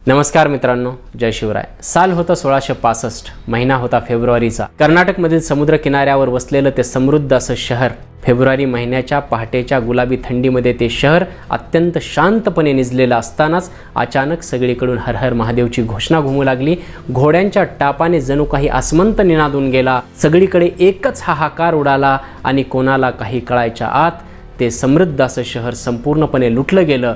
नमस्कार मित्रांनो, जय शिवराय। साल होता 1665, महिना होता फेब्रुवारीचा। कर्नाटकमधील समुद्र किनाऱ्यावर वसलेलं ते समृद्ध असं शहर। फेब्रुवारी महिन्याच्या पहाटेच्या गुलाबी थंडीमध्ये ते शहर अत्यंत शांतपणे निजलेलं असतानाच अचानक सगळीकडून हर हर महादेवची घोषणा घुमू लागली। घोड्यांच्या टापाने जणू काही आसमंत निनादून गेला। सगळीकडे एकच हाहाकार उडाला आणि कोणाला काही कळायच्या आत ते समृद्ध असं शहर संपूर्णपणे लुटलं गेलं।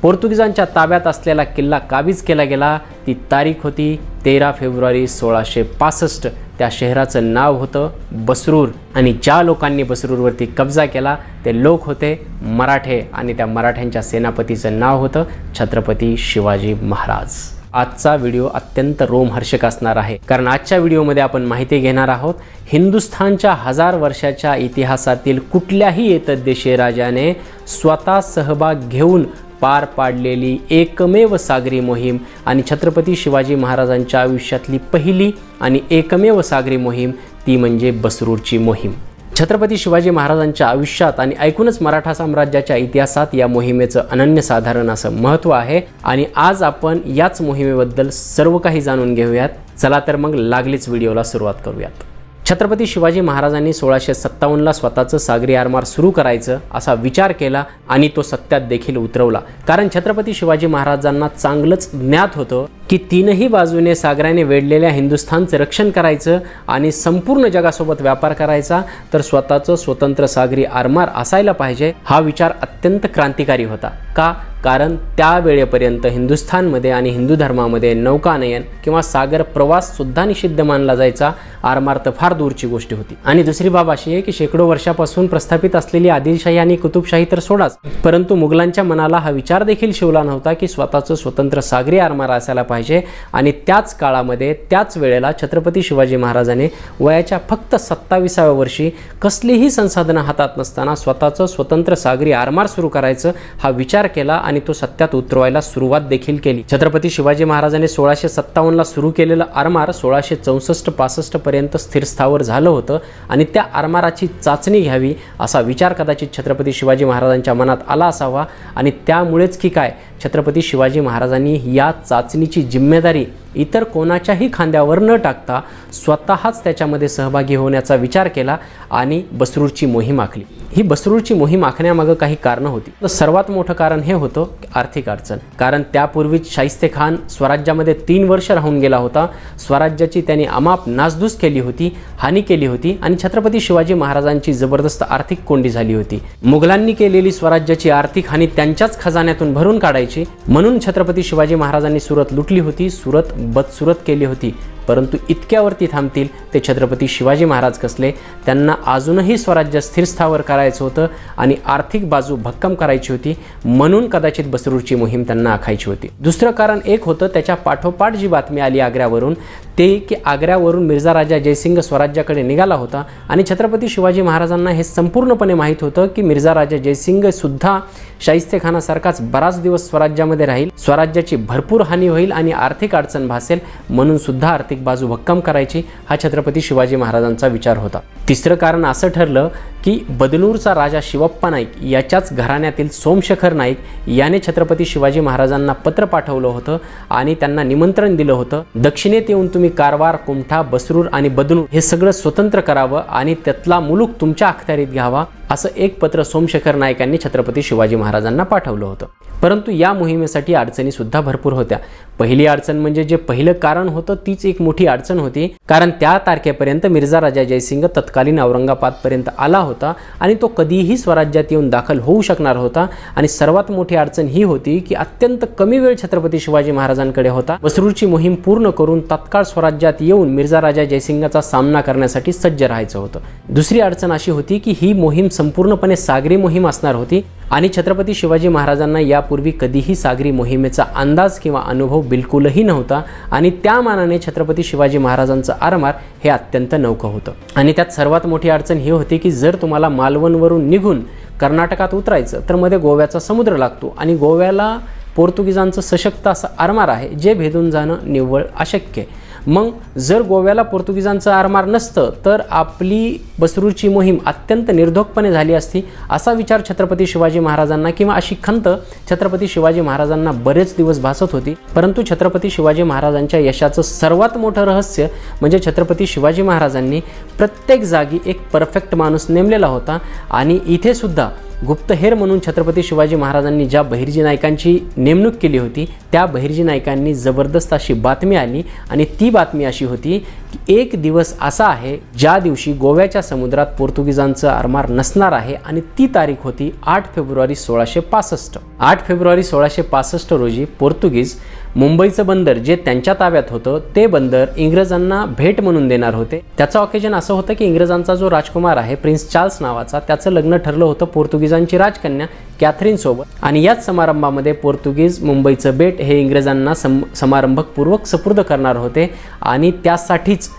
पोर्तुगीजांच्या ताब्यात असलेला किल्ला काबीज केला गेला। ती तारीख होती 13 फेब्रुवारी 1665। त्या शहराचं नाव होतं बसरूर आणि ज्या लोकांनी बसरूरवरती कब्जा केला ते लोक होते मराठे आणि त्या मराठ्यांच्या सेनापतीचं नाव होतं छत्रपती शिवाजी महाराज। आजचा व्हिडिओ अत्यंत रोमहर्षक असणार आहे, कारण आजच्या व्हिडिओमध्ये आपण माहिती घेणार आहोत हिंदुस्थानच्या 1000 वर्षाच्या इतिहासातील कुठल्याही एतद्देशीय राजाने स्वतः सहभाग घेऊन पार पाडलेली एकमेव सागरी मोहीम आणि छत्रपती शिवाजी महाराजांच्या आयुष्यातली पहिली आणि एकमेव सागरी मोहीम ती म्हणजे बसरूरची मोहीम। छत्रपती शिवाजी महाराजांच्या आयुष्यात आणि ऐकूनच मराठा साम्राज्याच्या इतिहासात या मोहिमेचं अनन्यसाधारण असं महत्त्व आहे आणि आज आपण याच मोहिमेबद्दल सर्व काही जाणून घेऊयात। चला तर मग लागलीच व्हिडिओला सुरुवात करूयात। छत्रपती शिवाजी महाराजांनी 1657ला स्वतःचं सागरी आरमार सुरू करायचं असा विचार केला आणि तो सत्यात देखील उतरवला, कारण छत्रपती शिवाजी महाराजांना चांगलंच ज्ञात होतं की तीनही बाजूने सागराने वेढलेल्या हिंदुस्थानचं रक्षण करायचं आणि संपूर्ण जगासोबत व्यापार करायचा, तर स्वतःचं स्वतंत्र सागरी आरमार असायला पाहिजे। हा विचार अत्यंत क्रांतिकारी होता। का? कारण त्या वेळेपर्यंत हिंदुस्थानमध्ये आणि हिंदू धर्मामध्ये नौकानयन किंवा सागर प्रवास सुद्धा निषिद्ध मानला जायचा। आरमार तर फार दूरची गोष्ट होती। आणि दुसरी बाब अशी आहे की शेकडो वर्षापासून प्रस्थापित असलेली आदिलशाही आणि कुतुबशाही तर सोडाच, परंतु मुघलांच्या मनाला हा विचार देखील शिवला नव्हता की स्वतःचं स्वतंत्र सागरी आरमार असायला पाहिजे। आणि त्याच काळामध्ये त्याच वेळेला छत्रपती शिवाजी महाराजांनी वयाच्या फक्त 27व्या वर्षी कसलीही संसाधनं हातात नसताना स्वतःचं स्वतंत्र सागरी आरमार सुरू करायचं हा विचार केला आणि तो सत्यात उतरवायला सुरुवात देखील केली। छत्रपती शिवाजी महाराजांनी 1657ला सुरू केलेलं आरमार 1664-65 पर्यंत स्थिरस्थावर झालं होतं आणि त्या आरमाराची चाचणी घ्यावी असा विचार कदाचित छत्रपती शिवाजी महाराजांच्या मनात आला असावा आणि त्यामुळेच की काय छत्रपती शिवाजी महाराजांनी या चाचणीची जिम्मेदारी इतर कोणाच्याही खांद्यावर न टाकता स्वतःच त्याच्यामध्ये सहभागी होण्याचा विचार केला आणि बसरूरची मोहीम आखली। ही बसरूरची मोहीम आखण्यामागं काही कारणं होती। तर सर्वात मोठं कारण हे होतं आर्थिक अडचण, कारण त्यापूर्वीच शाहिस्तेखान स्वराज्यामध्ये 3 वर्ष राहून गेला होता। स्वराज्याची त्यांनी अमाप नासधूस केली होती, हानी केली होती आणि छत्रपती शिवाजी महाराजांची जबरदस्त आर्थिक कोंडी झाली होती। मुघलांनी केलेली स्वराज्याची आर्थिक हानी त्यांच्याच खजान्यातून भरून काढायची म्हणून छत्रपती शिवाजी महाराजांनी सुरत लुटली होती, सुरत बदसुरत केली होती। परंतु इतक्यावरती थांबतील ते छत्रपती शिवाजी महाराज कसले? त्यांना अजूनही स्वराज्य स्थिरस्थावर करायचं होतं आणि आर्थिक बाजू भक्कम करायची होती, म्हणून कदाचित बसरूरची मोहीम त्यांना आखायची होती। दुसरं कारण एक होतं त्याच्या पाठोपाठ जी बातमी आली आग्र्यावरून, ते की आग्र्यावरून मिर्झा राजा जयसिंग स्वराज्याकडे निघाला होता आणि छत्रपती शिवाजी महाराजांना हे संपूर्णपणे माहीत होतं की मिर्झा राजा जयसिंग सुद्धा शाहिस्तेखानासारखाच बराच दिवस स्वराज्यामध्ये राहील, स्वराज्याची भरपूर हानी होईल आणि आर्थिक अडचण भासेल, म्हणून सुद्धा आर्थिक बाजू भक्कम करायची हा छत्रपती शिवाजी महाराजांचा विचार होता। तिसरं कारण असं ठरलं की बदनूरचा राजा शिवप्पा नाईक याच्याच घराण्यातील सोमशेखर नाईक याने छत्रपती शिवाजी महाराजांना पत्र पाठवलं होतं आणि त्यांना निमंत्रण दिलं होतं, दक्षिणेत येऊन तुम्ही कारवार, कुमठा, बसरूर आणि बदनूर हे सगळं स्वतंत्र करावं आणि त्यातला मुलूक तुमच्या अखत्यारीत घ्यावा असं एक पत्र सोमशेखर नाईकांनी छत्रपती शिवाजी महाराजांना पाठवलं होतं। परंतु या मोहिमेसाठी अडचणी सुद्धा भरपूर होत्या। पहिली अडचण म्हणजे जे पहिलं कारण होतं तीच एक मोठी अडचण होती, कारण त्या तारखेपर्यंत मिर्झा राजा जयसिंग तत्कालीन औरंगाबादपर्यंत आला होता आणि तो कधीही स्वराज्यात येऊन दाखल होऊ शकणार होता। आणि सर्वात मोठी अडचण ही होती की अत्यंत कमी वेळ छत्रपती शिवाजी महाराजांकडे होता बसरूरची मोहीम पूर्ण करून तत्काळ स्वराज्यात येऊन मिर्झा राजा जयसिंगाचा सामना करण्यासाठी सज्ज राहायचं होतं। दुसरी अडचण अशी होती की ही मोहीम संपूर्णपणे सागरी मोहीम असणार होती आणि छत्रपती शिवाजी महाराजांना यापूर्वी कधीही सागरी मोहिमेचा अंदाज किंवा अनुभव बिलकुलही नव्हता आणि त्या मानाने छत्रपती शिवाजी महाराजांचं आरमार हे अत्यंत नौकं होतं। आणि त्यात सर्वात मोठी अडचण ही होती की जर तुम्हाला मालवणवरून निघून कर्नाटकात उतरायचं तर मध्ये गोव्याचा समुद्र लागतो आणि गोव्याला पोर्तुगीजांचं सशक्त असं आरमार आहे जे भेदून जाणं निव्वळ अशक्य आहे। मग जर गोव्याला पोर्तुगीजांचं आरमार नसतं तर आपली बसरूरची मोहीम अत्यंत निर्धोकपणे झाली असती, असा विचार छत्रपती शिवाजी महाराजांना किंवा अशी खंत छत्रपती शिवाजी महाराजांना बरेच दिवस भासत होती. परंतु छत्रपती शिवाजी महाराजांच्या यशाचं सर्वात मोठं रहस्य म्हणजे छत्रपती शिवाजी महाराजांनी प्रत्येक जागी एक परफेक्ट माणूस नेमलेला होता. आणि इथे सुद्धा गुप्तहेर म्हणून छत्रपती शिवाजी महाराजांनी ज्या बहिर्जी नायकांची नेमणूक केली होती त्या बहिर्जी नायकांनी जबरदस्त अशी बातमी आली. आणि ती बातमी अशी होती की एक दिवस असा आहे ज्या दिवशी गोव्याच्या समुद्रात पोर्तुगीजांचं आरमार नसणार आहे. आणि ती तारीख होती 8 फेब्रुवारी 1665. 8 फेब्रुवारी 1665 रोजी पोर्तुगीज मुंबईचं बंदर जे त्यांच्या ताब्यात होतं ते बंदर इंग्रजांना भेट म्हणून देणार होते. त्याचं ऑकेजन असं होतं की इंग्रजांचा जो राजकुमार आहे प्रिन्स चार्ल्स नावाचा, त्याचं लग्न ठरलं होतं पोर्तुगीजांची राजकन्या कॅथरीन सोबत. आणि याच समारंभामध्ये पोर्तुगीज मुंबईचं बेट हे इंग्रजांना समारंभपूर्वक सुपूर्द करणार होते. आणि त्यासाठीच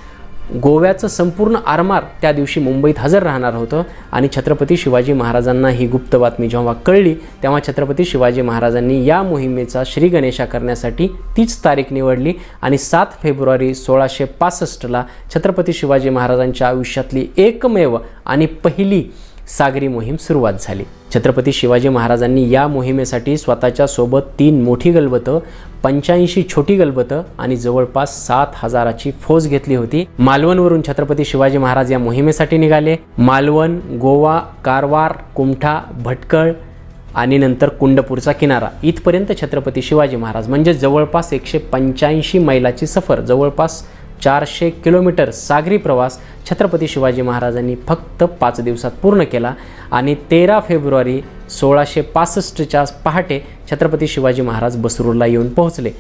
गोव्याचं संपूर्ण आरमार त्या दिवशी मुंबईत हजर राहणार होतं. आणि छत्रपती शिवाजी महाराजांना ही गुप्त बातमी जेव्हा कळली तेव्हा छत्रपती शिवाजी महाराजांनी या मोहिमेचा श्रीगणेशा करण्यासाठी तीच तारीख निवडली. आणि 7 फेब्रुवारी 1665ला छत्रपती शिवाजी महाराजांच्या आयुष्यातली एकमेव आणि पहिली सागरी मोहीम सुरुवात झाली. छत्रपती शिवाजी महाराजांनी या मोहिमेसाठी स्वतःच्या सोबत 3 मोठी गलबतं, 85 छोटी गलबतं आणि जवळपास 7,000ची फौज घेतली होती. मालवणवरून छत्रपती शिवाजी महाराज या मोहिमेसाठी निघाले. मालवण, गोवा, कारवार, कुमठा, भटकळ आणि नंतर कुंडपूरचा किनारा इथपर्यंत छत्रपती शिवाजी महाराज म्हणजे जवळपास 185 मैलाची सफर, जवळपास 400 किलोमीटर सागरी प्रवास छत्रपती शिवाजी महाराजांनी फक्त 5 दिवसात पूर्ण केला. आणि 13 फेब्रुवारी 1665च्या पहाटे छत्रपती शिवाजी महाराज बसरूरला येऊन पोहोचले.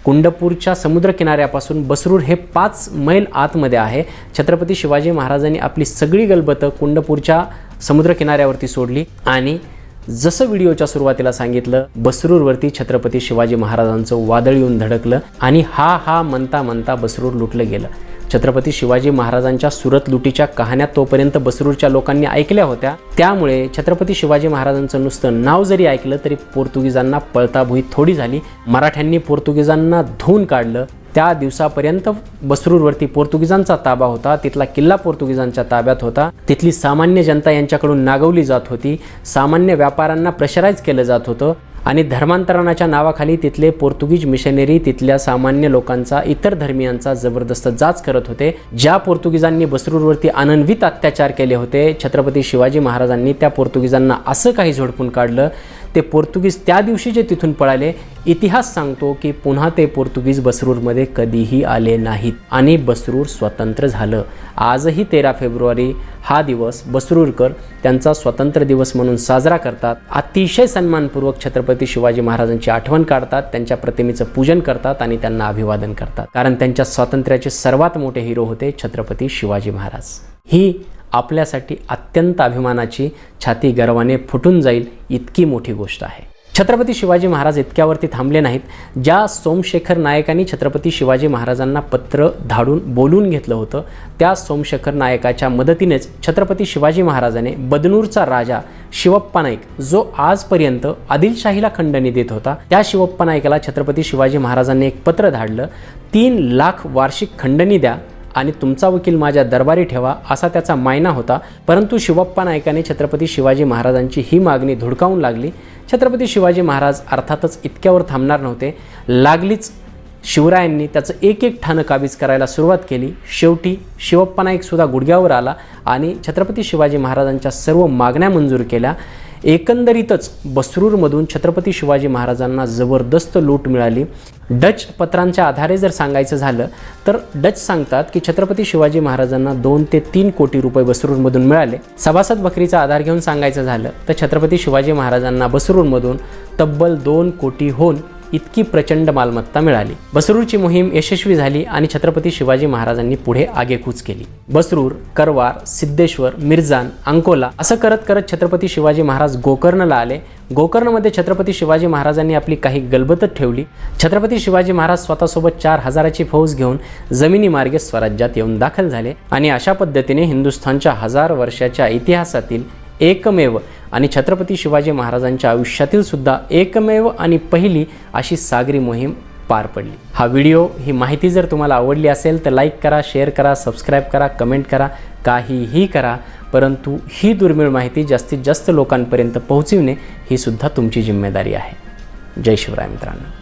कुंडपूरच्या समुद्रकिनाऱ्यापासून बसरूर हे 5 मैल आतमध्ये आहे. छत्रपती शिवाजी महाराजांनी आपली सगळी गलबतं कुंडपूरच्या समुद्रकिनाऱ्यावरती सोडली. आणि जसं व्हिडिओच्या सुरुवातीला सांगितलं, बसरूरवरती छत्रपती शिवाजी महाराजांचं वादळ येऊन धडकलं आणि हा म्हणता म्हणता बसरूर लुटलं गेलं. छत्रपती शिवाजी महाराजांच्या सुरत लुटीच्या कहाण्या तोपर्यंत बसरूरच्या लोकांनी ऐकल्या होत्या. त्यामुळे छत्रपती शिवाजी महाराजांचं नुसतं नाव जरी ऐकलं तरी पोर्तुगीजांना पळताभुई थोडी झाली. मराठ्यांनी पोर्तुगीजांना धुवून काढलं. त्या दिवसापर्यंत बसरूरवरती पोर्तुगीजांचा ताबा होता. तिथला किल्ला पोर्तुगीजांच्या ताब्यात होता. तिथली सामान्य जनता यांच्याकडून नागवली जात होती. सामान्य व्यापाऱ्यांना प्रेशराईज केलं जात होतं. आणि धर्मांतरणाच्या नावाखाली तिथले पोर्तुगीज मिशनरी तिथल्या सामान्य लोकांचा, इतर धर्मियांचा जबरदस्त जाच करत होते. ज्या पोर्तुगीजांनी बसरूरवरती अनन्वित अत्याचार केले होते, छत्रपती शिवाजी महाराजांनी त्या पोर्तुगीजांना असं काही झोडपून काढलं ते पोर्तुगीज त्या दिवशी जे तिथून पळाले, इतिहास सांगतो की पुन्हा ते पोर्तुगीज बसरूरमध्ये कधीही आले नाहीत आणि बसरूर स्वतंत्र झालं. आजही 13 फेब्रुवारी हा दिवस बसरूरकर त्यांचा स्वातंत्र्य दिवस म्हणून साजरा करतात. अतिशय सन्मानपूर्वक छत्रपती शिवाजी महाराजांची आठवण काढतात, त्यांच्या प्रतिमेचं पूजन करतात आणि त्यांना अभिवादन करतात. कारण त्यांच्या स्वातंत्र्याचे सर्वात मोठे हिरो होते छत्रपती शिवाजी महाराज. ही आपल्यासाठी अत्यंत अभिमानाची, छाती गर्वाने फुटून जाईल इतकी मोठी गोष्ट आहे. छत्रपती शिवाजी महाराज इतक्यावरती थांबले नाहीत. ज्या सोमशेखर नायकांनी छत्रपती शिवाजी महाराजांना पत्र धाडून बोलून घेतलं होतं, त्या सोमशेखर नायकाच्या मदतीनेच छत्रपती शिवाजी महाराजांनी बदनूरचा राजा शिवप्पा नाईक, जो आजपर्यंत आदिलशाहीला खंडणी देत होता, त्या शिवप्पा नाईकाला छत्रपती शिवाजी महाराजांनी एक पत्र धाडलं. 3 लाख वार्षिक खंडणी द्या आणि तुमचा वकील माझ्या दरबारी ठेवा, असा त्याचा मायना होता. परंतु शिवप्पा नायकाने छत्रपती शिवाजी महाराजांची ही मागणी धुडकावून लागली. छत्रपती शिवाजी महाराज अर्थातच इतक्यावर थांबणार नव्हते. लागलीच शिवरायांनी त्याचं एक ठाणं काबीज करायला सुरुवात केली. शेवटी शिवप्पा नाईक सुद्धा गुडघ्यावर आला आणि छत्रपती शिवाजी महाराजांच्या सर्व मागण्या मंजूर केल्या. एकंदरीतच बसरूरमधून छत्रपती शिवाजी महाराजांना जबरदस्त लूट मिळाली. डच पत्रांच्या आधारे जर सांगायचं झालं तर डच सांगतात की छत्रपती शिवाजी महाराजांना 2 ते 3 कोटी रुपये बसरूरमधून मिळाले. सभासद बकरीचा आधार घेऊन सांगायचं झालं तर छत्रपती शिवाजी महाराजांना बसरूरमधून तब्बल 2 कोटीहून इतकी प्रचंड मालमत्ता मिळाली. बसरूरची मोहीम यशस्वी झाली आणि छत्रपती शिवाजी महाराजांनी पुढे आगेकूच केली. बसरूर, करवार, सिद्धेश्वर, मिर्जान, अंकोला असं करत करत छत्रपती शिवाजी महाराज गोकर्णला आले. गोकर्णमध्ये छत्रपती शिवाजी महाराजांनी आपली काही गलबतच ठेवली. छत्रपती शिवाजी महाराज स्वतःसोबत 4000ची फौज घेऊन जमिनी मार्गे स्वराज्यात येऊन दाखल झाले आणि अशा पद्धतीने हिंदुस्थानच्या 1000 वर्षाच्या इतिहासातील एकमेव आणि छत्रपती शिवाजी महाराजांच्या आयुष्यातील सुद्धा एकमेव आणि पहिली अशी सागरी मोहीम पार पडली. हा व्हिडिओ, ही माहिती जर तुम्हाला आवडली असेल तर लाईक करा, शेअर करा, सबस्क्राईब करा, कमेंट करा, काहीही करा. परंतु ही दुर्मिळ माहिती जास्तीत जास्त लोकांपर्यंत पोहोचविणे ही सुद्धा तुमची जिम्मेदारी आहे. जय शिवराय मित्रांनो.